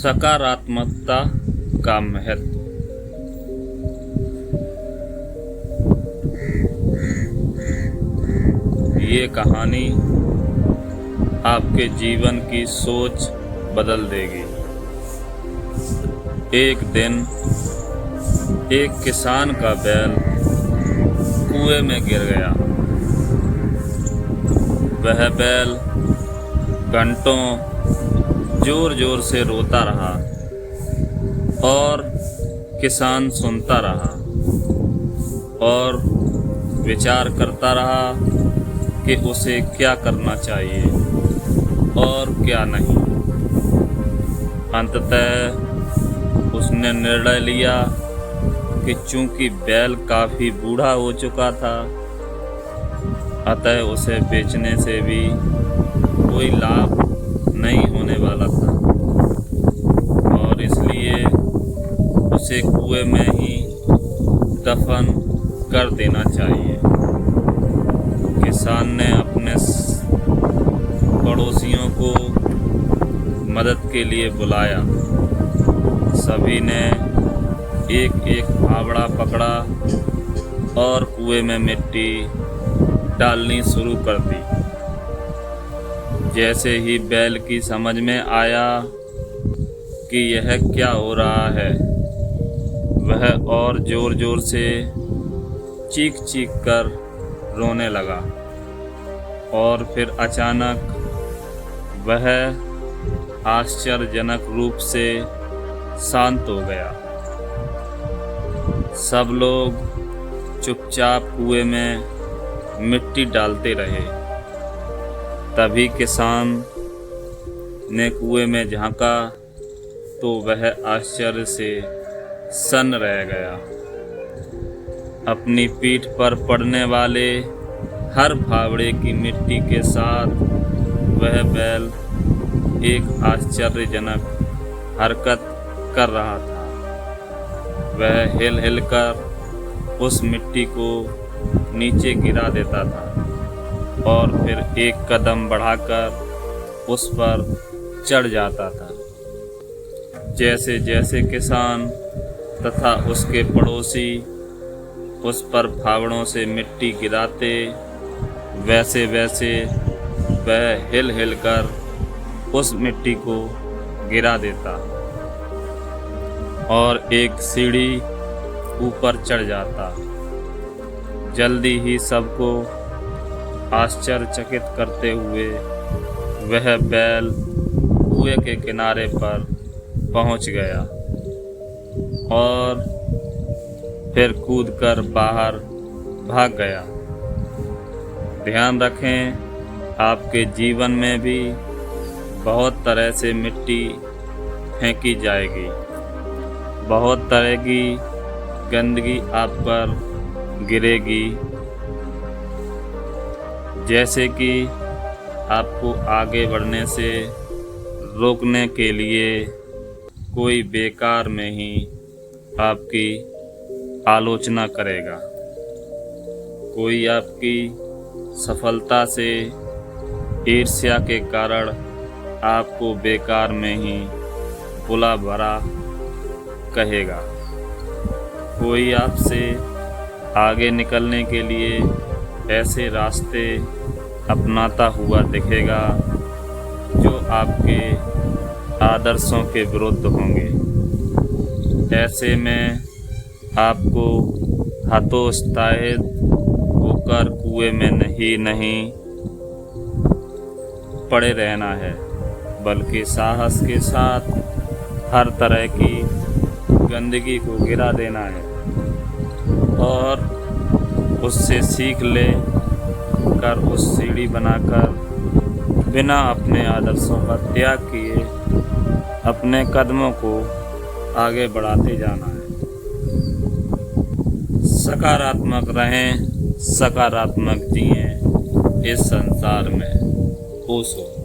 सकारात्मकता का महत्व। ये कहानी आपके जीवन की सोच बदल देगी। एक दिन एक किसान का बैल कुएं में गिर गया। वह बैल घंटों जोर जोर से रोता रहा और किसान सुनता रहा और विचार करता रहा कि उसे क्या करना चाहिए और क्या नहीं। अंततः उसने निर्णय लिया कि चूंकि बैल काफी बूढ़ा हो चुका था, अतः उसे बेचने से भी कोई लाभ नहीं होने वाला था और इसलिए उसे कुएं में ही दफन कर देना चाहिए। किसान ने अपने पड़ोसियों को मदद के लिए बुलाया। सभी ने एक एक फावड़ा पकड़ा और कुएं में मिट्टी डालनी शुरू कर दी। जैसे ही बैल की समझ में आया कि यह क्या हो रहा है, वह और जोर जोर से चीख चीख कर रोने लगा और फिर अचानक वह आश्चर्यजनक रूप से शांत हो गया। सब लोग चुपचाप कुएं में मिट्टी डालते रहे। तभी किसान ने कुएं में झांका तो वह आश्चर्य से सन्न रह गया। अपनी पीठ पर पड़ने वाले हर फावड़े की मिट्टी के साथ वह बैल एक आश्चर्यजनक हरकत कर रहा था। वह हिल हिल कर उस मिट्टी को नीचे गिरा देता था और फिर एक कदम बढ़ाकर उस पर चढ़ जाता था। जैसे जैसे किसान तथा उसके पड़ोसी उस पर फावड़ों से मिट्टी गिराते, वैसे वैसे वह हिल हिल कर उस मिट्टी को गिरा देता और एक सीढ़ी ऊपर चढ़ जाता। जल्दी ही सबको आश्चर्यचकित करते हुए वह बैल कुएं के किनारे पर पहुंच गया और फिर कूदकर बाहर भाग गया। ध्यान रखें, आपके जीवन में भी बहुत तरह से मिट्टी फेंकी जाएगी। बहुत तरह की गंदगी आप पर गिरेगी, जैसे कि आपको आगे बढ़ने से रोकने के लिए कोई बेकार में ही आपकी आलोचना करेगा। कोई आपकी सफलता से ईर्ष्या के कारण आपको बेकार में ही बुला भला कहेगा। कोई आपसे आगे निकलने के लिए ऐसे रास्ते अपनाता हुआ दिखेगा जो आपके आदर्शों के विरुद्ध होंगे। ऐसे में आपको हतोत्साहित होकर कुएं में नहीं पड़े रहना है, बल्कि साहस के साथ हर तरह की गंदगी को गिरा देना है और उससे सीख ले कर उस सीढ़ी बनाकर बिना अपने आदर्शों का त्याग किए अपने कदमों को आगे बढ़ाते जाना है। सकारात्मक रहें, सकारात्मक जिएं इस संसार में। ओशो।